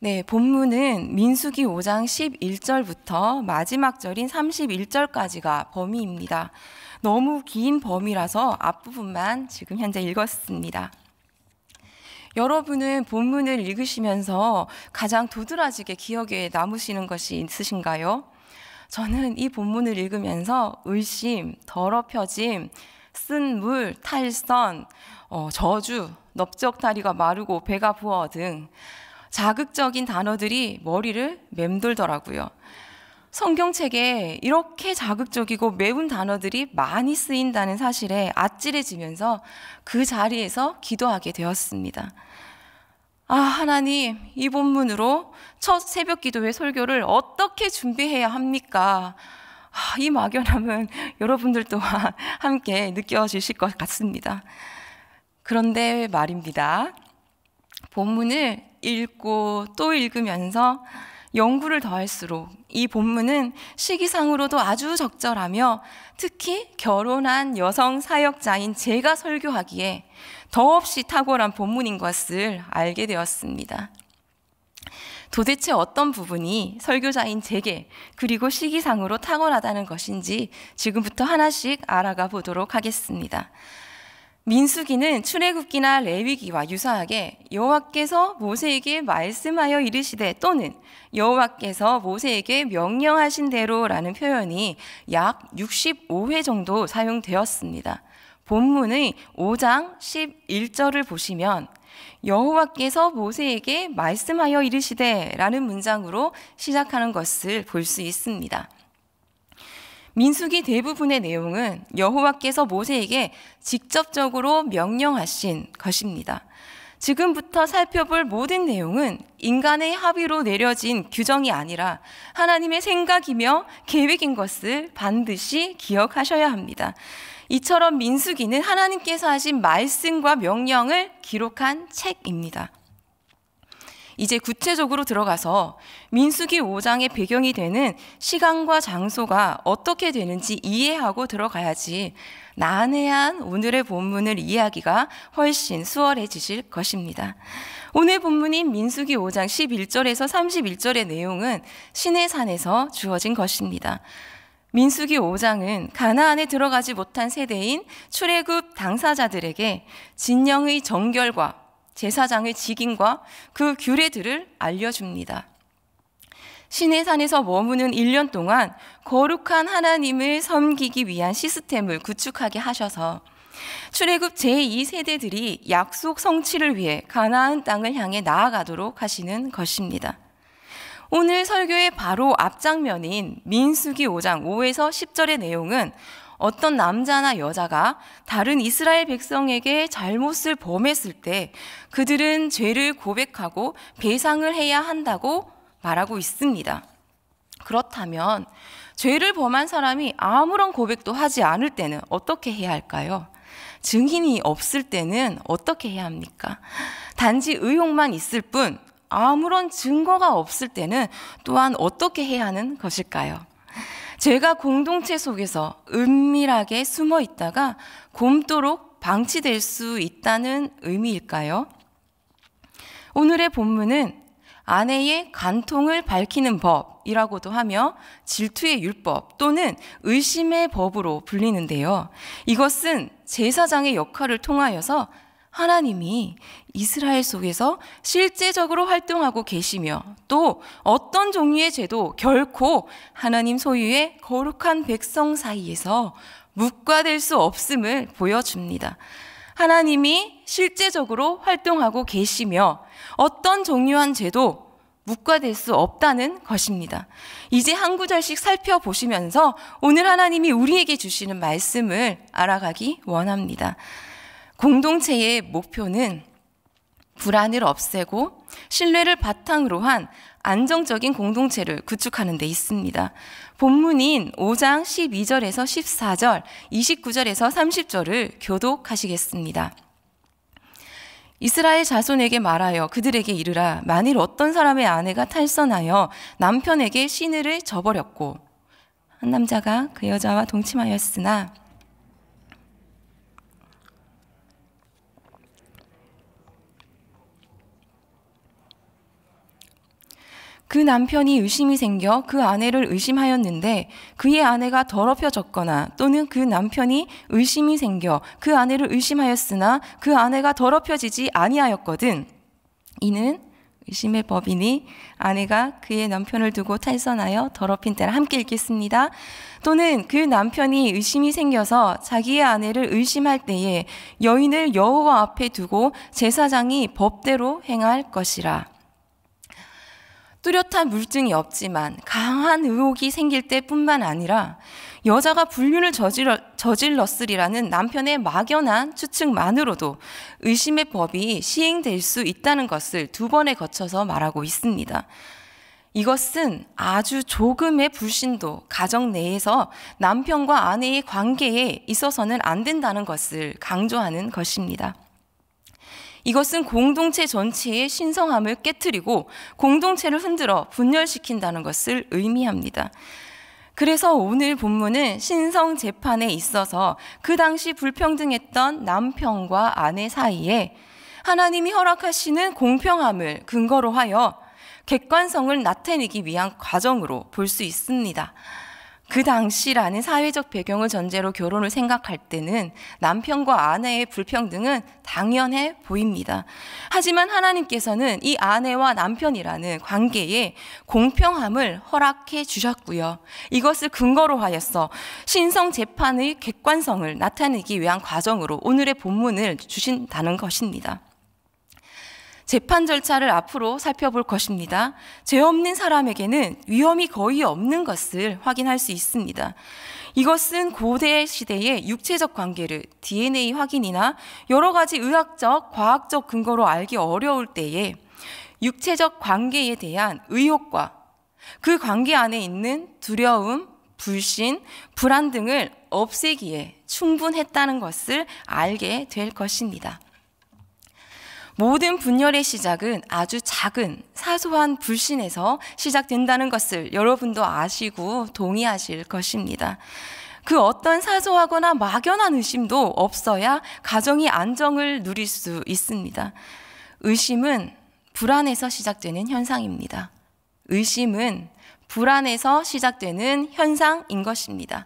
네, 본문은 민수기 5장 11절부터 마지막 절인 31절까지가 범위입니다. 너무 긴 범위라서 앞부분만 지금 현재 읽었습니다. 여러분은 본문을 읽으시면서 가장 도드라지게 기억에 남으시는 것이 있으신가요? 저는 이 본문을 읽으면서 의심, 더럽혀짐, 쓴 물, 탈선, 저주, 넓적다리가 마르고 배가 부어 등 자극적인 단어들이 머리를 맴돌더라고요. 성경책에 이렇게 자극적이고 매운 단어들이 많이 쓰인다는 사실에 아찔해지면서 그 자리에서 기도하게 되었습니다. 하나님, 이 본문으로 첫 새벽 기도회 설교를 어떻게 준비해야 합니까? 이 막연함은 여러분들 또한 함께 느껴지실 것 같습니다. 그런데 말입니다. 본문을 읽고 또 읽으면서 연구를 더할수록 이 본문은 시기상으로도 아주 적절하며 특히 결혼한 여성 사역자인 제가 설교하기에 더없이 탁월한 본문인 것을 알게 되었습니다. 도대체 어떤 부분이 설교자인 제게 그리고 시기상으로 탁월하다는 것인지 지금부터 하나씩 알아가 보도록 하겠습니다. 민수기는 출애굽기나 레위기와 유사하게 여호와께서 모세에게 말씀하여 이르시되 또는 여호와께서 모세에게 명령하신 대로라는 표현이 약 65회 정도 사용되었습니다. 본문의 5장 11절을 보시면 여호와께서 모세에게 말씀하여 이르시되 라는 문장으로 시작하는 것을 볼 수 있습니다. 민수기 대부분의 내용은 여호와께서 모세에게 직접적으로 명령하신 것입니다. 지금부터 살펴볼 모든 내용은 인간의 합의로 내려진 규정이 아니라 하나님의 생각이며 계획인 것을 반드시 기억하셔야 합니다. 이처럼 민수기는 하나님께서 하신 말씀과 명령을 기록한 책입니다. 이제 구체적으로 들어가서 민수기 5장의 배경이 되는 시간과 장소가 어떻게 되는지 이해하고 들어가야지 난해한 오늘의 본문을 이해하기가 훨씬 수월해지실 것입니다. 오늘 본문인 민수기 5장 11절에서 31절의 내용은 시내산에서 주어진 것입니다. 민수기 5장은 가나안에 들어가지 못한 세대인 출애굽 당사자들에게 진영의 정결과 제사장의 직임과 그 규례들을 알려줍니다. 시내산에서 머무는 1년 동안 거룩한 하나님을 섬기기 위한 시스템을 구축하게 하셔서 출애굽 제2세대들이 약속 성취를 위해 가나안 땅을 향해 나아가도록 하시는 것입니다. 오늘 설교의 바로 앞장면인 민수기 5장 5에서 10절의 내용은 어떤 남자나 여자가 다른 이스라엘 백성에게 잘못을 범했을 때 그들은 죄를 고백하고 배상을 해야 한다고 말하고 있습니다. 그렇다면 죄를 범한 사람이 아무런 고백도 하지 않을 때는 어떻게 해야 할까요? 증인이 없을 때는 어떻게 해야 합니까? 단지 의혹만 있을 뿐 아무런 증거가 없을 때는 또한 어떻게 해야 하는 것일까요? 죄가 공동체 속에서 은밀하게 숨어 있다가 곪도록 방치될 수 있다는 의미일까요? 오늘의 본문은 아내의 간통을 밝히는 법이라고도 하며 질투의 율법 또는 의심의 법으로 불리는데요. 이것은 제사장의 역할을 통하여서 하나님이 이스라엘 속에서 실제적으로 활동하고 계시며 또 어떤 종류의 죄도 결코 하나님 소유의 거룩한 백성 사이에서 묵과될 수 없음을 보여줍니다. 하나님이 실제적으로 활동하고 계시며 어떤 종류한 죄도 묵과될 수 없다는 것입니다. 이제 한 구절씩 살펴보시면서 오늘 하나님이 우리에게 주시는 말씀을 알아가기 원합니다. 공동체의 목표는 불안을 없애고 신뢰를 바탕으로 한 안정적인 공동체를 구축하는 데 있습니다. 본문인 5장 12절에서 14절, 29절에서 30절을 교독하시겠습니다. 이스라엘 자손에게 말하여 그들에게 이르라. 만일 어떤 사람의 아내가 탈선하여 남편에게 시늘을 저버렸고 한 남자가 그 여자와 동침하였으나 그 남편이 의심이 생겨 그 아내를 의심하였는데 그의 아내가 더럽혀졌거나 또는 그 남편이 의심이 생겨 그 아내를 의심하였으나 그 아내가 더럽혀지지 아니하였거든. 이는 의심의 법이니 아내가 그의 남편을 두고 탈선하여 더럽힌 때라. 함께 읽겠습니다. 또는 그 남편이 의심이 생겨서 자기의 아내를 의심할 때에 여인을 여호와 앞에 두고 제사장이 법대로 행할 것이라. 뚜렷한 물증이 없지만 강한 의혹이 생길 때뿐만 아니라 여자가 불륜을 저질렀으리라는 남편의 막연한 추측만으로도 의심의 법이 시행될 수 있다는 것을 두 번에 거쳐서 말하고 있습니다. 이것은 아주 조금의 불신도 가정 내에서 남편과 아내의 관계에 있어서는 안 된다는 것을 강조하는 것입니다. 이것은 공동체 전체의 신성함을 깨트리고 공동체를 흔들어 분열시킨다는 것을 의미합니다. 그래서 오늘 본문은 신성 재판에 있어서 그 당시 불평등했던 남편과 아내 사이에 하나님이 허락하시는 공평함을 근거로 하여 객관성을 나타내기 위한 과정으로 볼 수 있습니다. 그 당시라는 사회적 배경을 전제로 결혼을 생각할 때는 남편과 아내의 불평등은 당연해 보입니다. 하지만 하나님께서는 이 아내와 남편이라는 관계에 공평함을 허락해 주셨고요. 이것을 근거로 하여서 신성 재판의 객관성을 나타내기 위한 과정으로 오늘의 본문을 주신다는 것입니다. 재판 절차를 앞으로 살펴볼 것입니다. 죄 없는 사람에게는 위험이 거의 없는 것을 확인할 수 있습니다. 이것은 고대 시대의 육체적 관계를 DNA 확인이나 여러 가지 의학적, 과학적 근거로 알기 어려울 때에 육체적 관계에 대한 의혹과 그 관계 안에 있는 두려움, 불신, 불안 등을 없애기에 충분했다는 것을 알게 될 것입니다. 모든 분열의 시작은 아주 작은 사소한 불신에서 시작된다는 것을 여러분도 아시고 동의하실 것입니다. 그 어떤 사소하거나 막연한 의심도 없어야 가정이 안정을 누릴 수 있습니다. 의심은 불안에서 시작되는 현상입니다. 의심은 불안에서 시작되는 현상인 것입니다.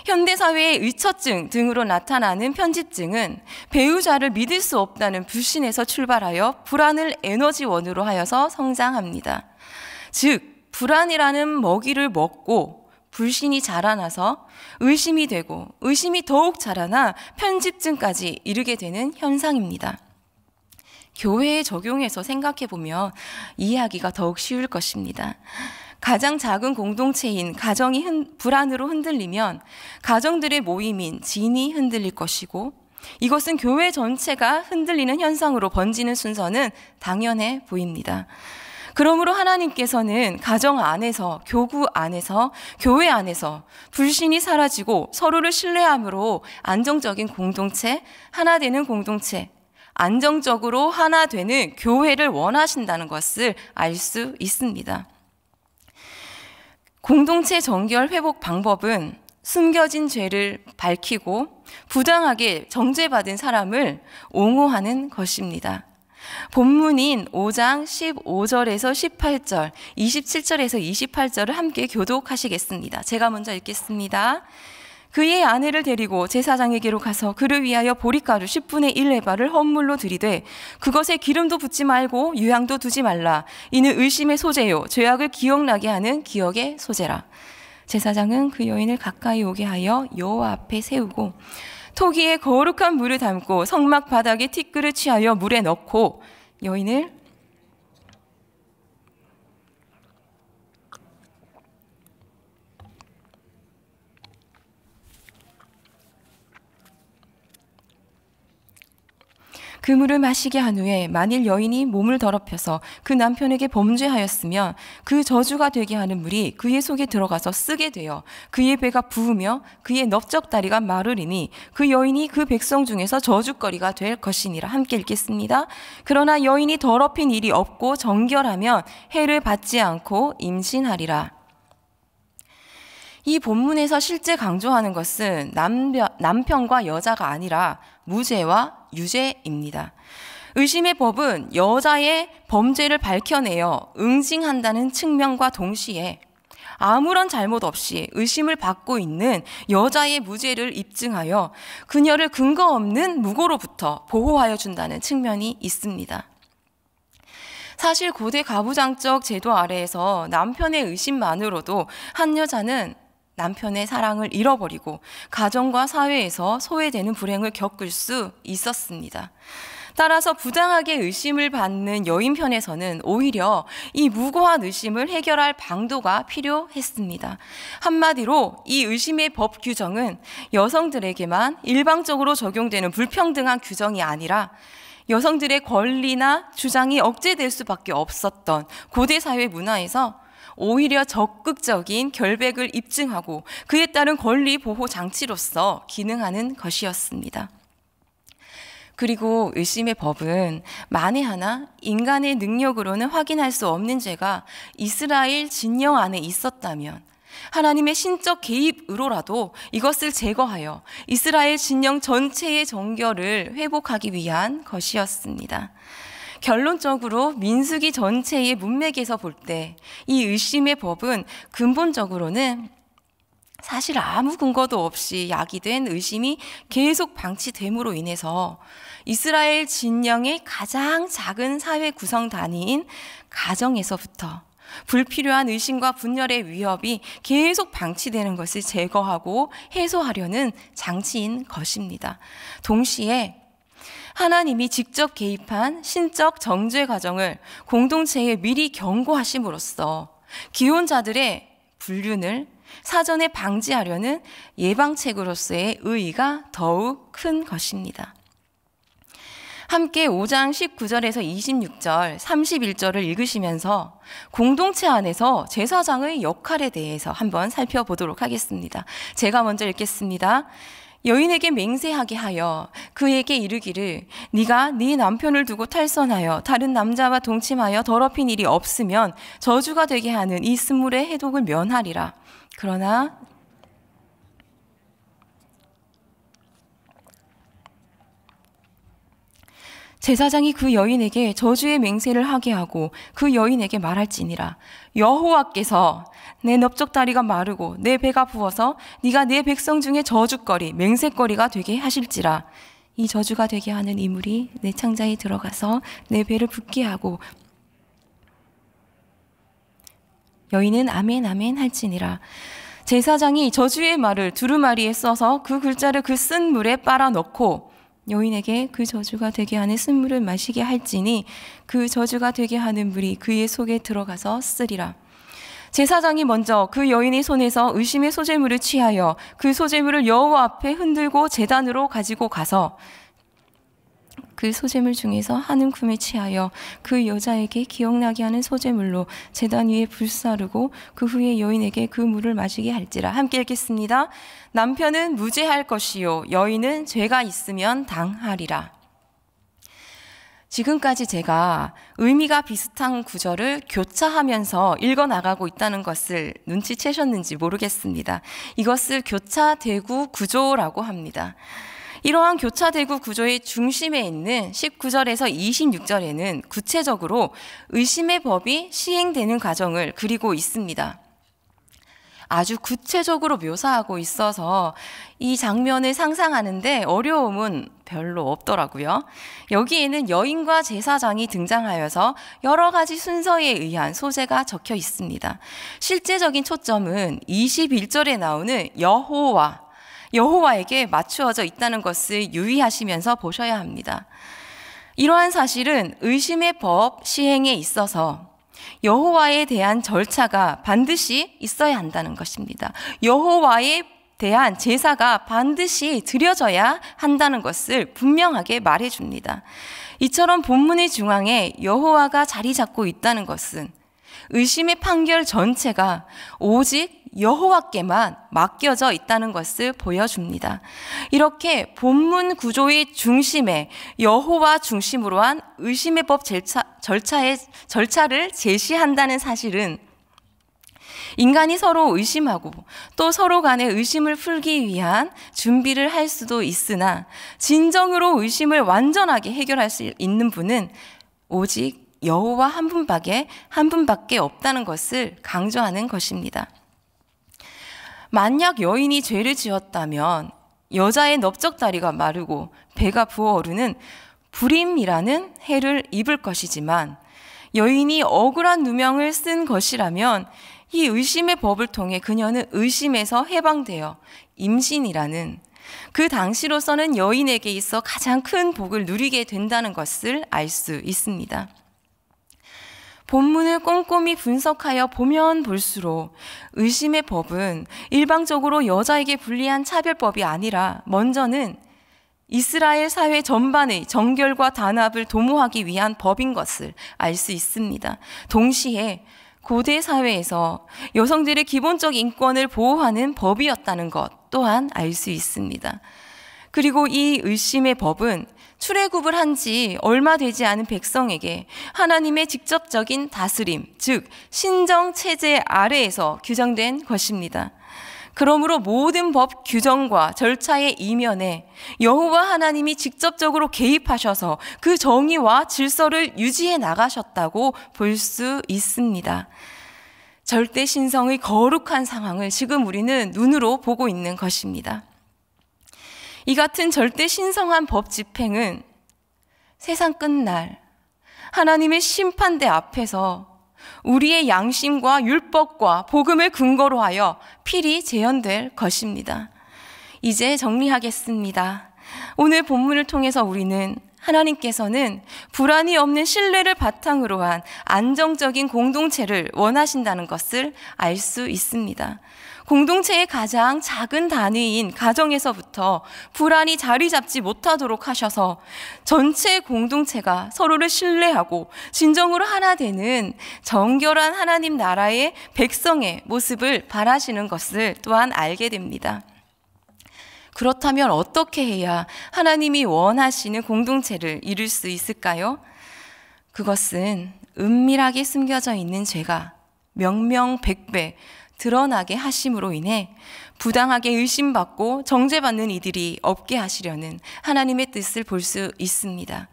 현대사회의 의처증 등으로 나타나는 편집증은 배우자를 믿을 수 없다는 불신에서 출발하여 불안을 에너지원으로 하여서 성장합니다. 즉, 불안이라는 먹이를 먹고 불신이 자라나서 의심이 되고 의심이 더욱 자라나 편집증까지 이르게 되는 현상입니다. 교회에 적용해서 생각해보면 이해하기가 더욱 쉬울 것입니다. 가장 작은 공동체인 가정이 불안으로 흔들리면 가정들의 모임인 진이 흔들릴 것이고 이것은 교회 전체가 흔들리는 현상으로 번지는 순서는 당연해 보입니다. 그러므로 하나님께서는 가정 안에서, 교구 안에서, 교회 안에서 불신이 사라지고 서로를 신뢰함으로 안정적인 공동체, 하나 되는 공동체, 안정적으로 하나 되는 교회를 원하신다는 것을 알 수 있습니다. 공동체 정결 회복 방법은 숨겨진 죄를 밝히고 부당하게 정죄받은 사람을 옹호하는 것입니다. 본문인 5장 15절에서 18절, 27절에서 28절을 함께 교독하시겠습니다. 제가 먼저 읽겠습니다. 그의 아내를 데리고 제사장에게로 가서 그를 위하여 보리가루 10분의 1 에바를 헌물로 드리되 그것에 기름도 붓지 말고 유향도 두지 말라. 이는 의심의 소재요 죄악을 기억나게 하는 기억의 소재라. 제사장은 그 여인을 가까이 오게 하여 여호와 앞에 세우고 토기에 거룩한 물을 담고 성막 바닥에 티끌을 취하여 물에 넣고 여인을 그 물을 마시게 한 후에 만일 여인이 몸을 더럽혀서 그 남편에게 범죄하였으면 그 저주가 되게 하는 물이 그의 속에 들어가서 쓰게 되어 그의 배가 부으며 그의 넓적다리가 마르리니 그 여인이 그 백성 중에서 저주거리가 될 것이니라. 함께 읽겠습니다. 그러나 여인이 더럽힌 일이 없고 정결하면 해를 받지 않고 임신하리라. 이 본문에서 실제 강조하는 것은 남편과 여자가 아니라 무죄와 유죄입니다. 의심의 법은 여자의 범죄를 밝혀내어 응징한다는 측면과 동시에 아무런 잘못 없이 의심을 받고 있는 여자의 무죄를 입증하여 그녀를 근거 없는 무고로부터 보호하여 준다는 측면이 있습니다. 사실 고대 가부장적 제도 아래에서 남편의 의심만으로도 한 여자는 남편의 사랑을 잃어버리고 가정과 사회에서 소외되는 불행을 겪을 수 있었습니다. 따라서 부당하게 의심을 받는 여인 편에서는 오히려 이 무고한 의심을 해결할 방도가 필요했습니다. 한마디로 이 의심의 법 규정은 여성들에게만 일방적으로 적용되는 불평등한 규정이 아니라 여성들의 권리나 주장이 억제될 수밖에 없었던 고대 사회 문화에서 오히려 적극적인 결백을 입증하고 그에 따른 권리 보호 장치로서 기능하는 것이었습니다. 그리고 의심의 법은 만에 하나 인간의 능력으로는 확인할 수 없는 죄가 이스라엘 진영 안에 있었다면 하나님의 신적 개입으로라도 이것을 제거하여 이스라엘 진영 전체의 정결을 회복하기 위한 것이었습니다. 결론적으로 민수기 전체의 문맥에서 볼 때 이 의심의 법은 근본적으로는 사실 아무 근거도 없이 야기된 의심이 계속 방치됨으로 인해서 이스라엘 진영의 가장 작은 사회 구성 단위인 가정에서부터 불필요한 의심과 분열의 위협이 계속 방치되는 것을 제거하고 해소하려는 장치인 것입니다. 동시에 하나님이 직접 개입한 신적 정죄 과정을 공동체에 미리 경고하심으로써 기혼자들의 불륜을 사전에 방지하려는 예방책으로서의 의의가 더욱 큰 것입니다. 함께 5장 19절에서 26절, 31절을 읽으시면서 공동체 안에서 제사장의 역할에 대해서 한번 살펴보도록 하겠습니다. 제가 먼저 읽겠습니다. 여인에게 맹세하게 하여 그에게 이르기를 네가 네 남편을 두고 탈선하여 다른 남자와 동침하여 더럽힌 일이 없으면 저주가 되게 하는 이 스물의 해독을 면하리라. 그러나 제사장이 그 여인에게 저주의 맹세를 하게 하고 그 여인에게 말할지니라. 여호와께서 내 넓적다리가 마르고 내 배가 부어서 네가 내 백성 중에 저주거리 맹세거리가 되게 하실지라. 이 저주가 되게 하는 이물이 내 창자에 들어가서 내 배를 붓게 하고 여인은 아멘 아멘 할지니라. 제사장이 저주의 말을 두루마리에 써서 그 글자를 그 쓴 물에 빨아 넣고 여인에게 그 저주가 되게 하는 쓴물을 마시게 할지니 그 저주가 되게 하는 물이 그의 속에 들어가서 쓰리라. 제사장이 먼저 그 여인의 손에서 의심의 소재물을 취하여 그 소재물을 여호와 앞에 흔들고 제단으로 가지고 가서 그 소재물 중에서 한 움큼을 취하여 그 여자에게 기억나게 하는 소재물로 제단 위에 불사르고 그 후에 여인에게 그 물을 마시게 할지라. 함께 읽겠습니다. 남편은 무죄할 것이요 여인은 죄가 있으면 당하리라. 지금까지 제가 의미가 비슷한 구절을 교차하면서 읽어나가고 있다는 것을 눈치채셨는지 모르겠습니다. 이것을 교차대구 구조라고 합니다. 이러한 교차대구 구조의 중심에 있는 19절에서 26절에는 구체적으로 의심의 법이 시행되는 과정을 그리고 있습니다. 아주 구체적으로 묘사하고 있어서 이 장면을 상상하는데 어려움은 별로 없더라고요. 여기에는 여인과 제사장이 등장하여서 여러 가지 순서에 의한 소재가 적혀 있습니다. 실제적인 초점은 21절에 나오는 여호와에게 맞추어져 있다는 것을 유의하시면서 보셔야 합니다. 이러한 사실은 의심의 법 시행에 있어서 여호와에 대한 절차가 반드시 있어야 한다는 것입니다. 여호와에 대한 제사가 반드시 드려져야 한다는 것을 분명하게 말해줍니다. 이처럼 본문의 중앙에 여호와가 자리 잡고 있다는 것은 의심의 판결 전체가 오직 여호와께만 맡겨져 있다는 것을 보여줍니다. 이렇게 본문 구조의 중심에 여호와 중심으로 한 의심의 법 절차를 제시한다는 사실은 인간이 서로 의심하고 또 서로 간의 의심을 풀기 위한 준비를 할 수도 있으나 진정으로 의심을 완전하게 해결할 수 있는 분은 오직 여호와 한 분밖에 없다는 것을 강조하는 것입니다. 만약 여인이 죄를 지었다면 여자의 넓적다리가 마르고 배가 부어오르는 불임이라는 해를 입을 것이지만 여인이 억울한 누명을 쓴 것이라면 이 의심의 법을 통해 그녀는 의심에서 해방되어 임신이라는 그 당시로서는 여인에게 있어 가장 큰 복을 누리게 된다는 것을 알 수 있습니다. 본문을 꼼꼼히 분석하여 보면 볼수록 의심의 법은 일방적으로 여자에게 불리한 차별법이 아니라 먼저는 이스라엘 사회 전반의 정결과 단합을 도모하기 위한 법인 것을 알 수 있습니다. 동시에 고대 사회에서 여성들의 기본적 인권을 보호하는 법이었다는 것 또한 알 수 있습니다. 그리고 이 의심의 법은 출애굽을 한 지 얼마 되지 않은 백성에게 하나님의 직접적인 다스림, 즉 신정 체제 아래에서 규정된 것입니다. 그러므로 모든 법 규정과 절차의 이면에 여호와 하나님이 직접적으로 개입하셔서 그 정의와 질서를 유지해 나가셨다고 볼 수 있습니다. 절대 신성의 거룩한 상황을 지금 우리는 눈으로 보고 있는 것입니다. 이 같은 절대 신성한 법 집행은 세상 끝날 하나님의 심판대 앞에서 우리의 양심과 율법과 복음을 근거로 하여 필히 재현될 것입니다. 이제 정리하겠습니다. 오늘 본문을 통해서 우리는 하나님께서는 불안이 없는 신뢰를 바탕으로 한 안정적인 공동체를 원하신다는 것을 알 수 있습니다. 공동체의 가장 작은 단위인 가정에서부터 불안이 자리 잡지 못하도록 하셔서 전체 공동체가 서로를 신뢰하고 진정으로 하나 되는 정결한 하나님 나라의 백성의 모습을 바라시는 것을 또한 알게 됩니다. 그렇다면 어떻게 해야 하나님이 원하시는 공동체를 이룰 수 있을까요? 그것은 은밀하게 숨겨져 있는 죄가 명명백배 드러나게 하심으로 인해 부당하게 의심받고 정죄받는 이들이 없게 하시려는 하나님의 뜻을 볼 수 있습니다.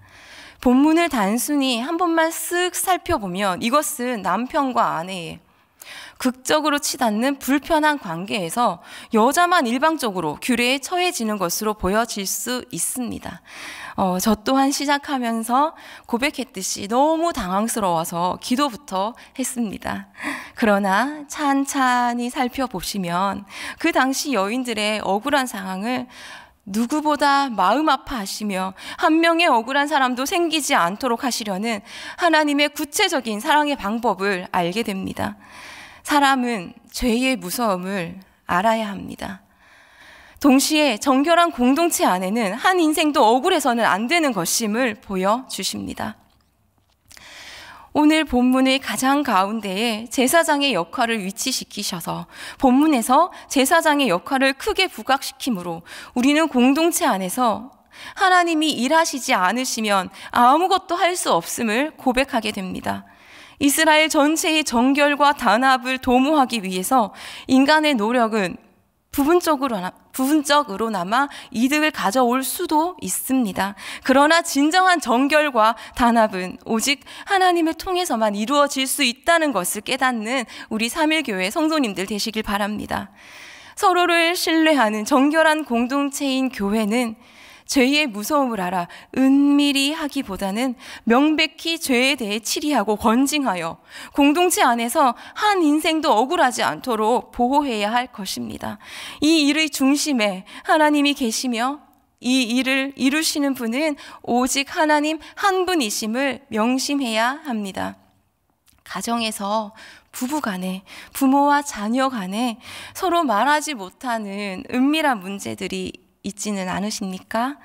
본문을 단순히 한 번만 쓱 살펴보면 이것은 남편과 아내의 극적으로 치닫는 불편한 관계에서 여자만 일방적으로 규례에 처해지는 것으로 보여질 수 있습니다. 저 또한 시작하면서 고백했듯이 너무 당황스러워서 기도부터 했습니다. 그러나 찬찬히 살펴보시면 그 당시 여인들의 억울한 상황을 누구보다 마음 아파하시며 한 명의 억울한 사람도 생기지 않도록 하시려는 하나님의 구체적인 사랑의 방법을 알게 됩니다. 사람은 죄의 무서움을 알아야 합니다. 동시에 정결한 공동체 안에는 한 인생도 억울해서는 안 되는 것임을 보여주십니다. 오늘 본문의 가장 가운데에 제사장의 역할을 위치시키셔서 본문에서 제사장의 역할을 크게 부각시키므로 우리는 공동체 안에서 하나님이 일하시지 않으시면 아무것도 할 수 없음을 고백하게 됩니다. 이스라엘 전체의 정결과 단합을 도모하기 위해서 인간의 노력은 부분적으로나마 이득을 가져올 수도 있습니다. 그러나 진정한 정결과 단합은 오직 하나님을 통해서만 이루어질 수 있다는 것을 깨닫는 우리 3.1교회 성도님들 되시길 바랍니다. 서로를 신뢰하는 정결한 공동체인 교회는 죄의 무서움을 알아 은밀히 하기보다는 명백히 죄에 대해 치리하고 권징하여 공동체 안에서 한 인생도 억울하지 않도록 보호해야 할 것입니다. 이 일의 중심에 하나님이 계시며 이 일을 이루시는 분은 오직 하나님 한 분이심을 명심해야 합니다. 가정에서 부부 간에, 부모와 자녀 간에 서로 말하지 못하는 은밀한 문제들이 있지는 않으십니까?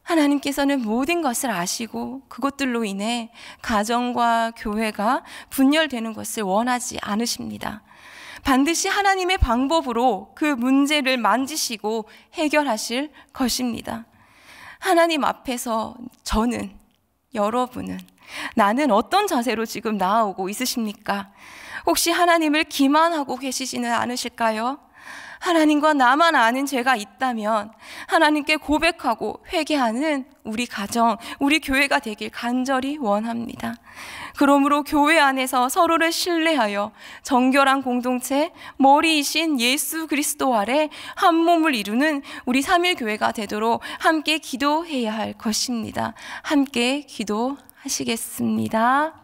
하나님께서는 모든 것을 아시고 그것들로 인해 가정과 교회가 분열되는 것을 원하지 않으십니다. 반드시 하나님의 방법으로 그 문제를 만지시고 해결하실 것입니다. 하나님 앞에서 저는, 여러분은 나는 어떤 자세로 지금 나아오고 있으십니까? 혹시 하나님을 기만하고 계시지는 않으실까요? 하나님과 나만 아는 죄가 있다면 하나님께 고백하고 회개하는 우리 가정, 우리 교회가 되길 간절히 원합니다. 그러므로 교회 안에서 서로를 신뢰하여 정결한 공동체, 머리이신 예수 그리스도 아래 한 몸을 이루는 우리 3일 교회가 되도록 함께 기도해야 할 것입니다. 함께 기도하시겠습니다.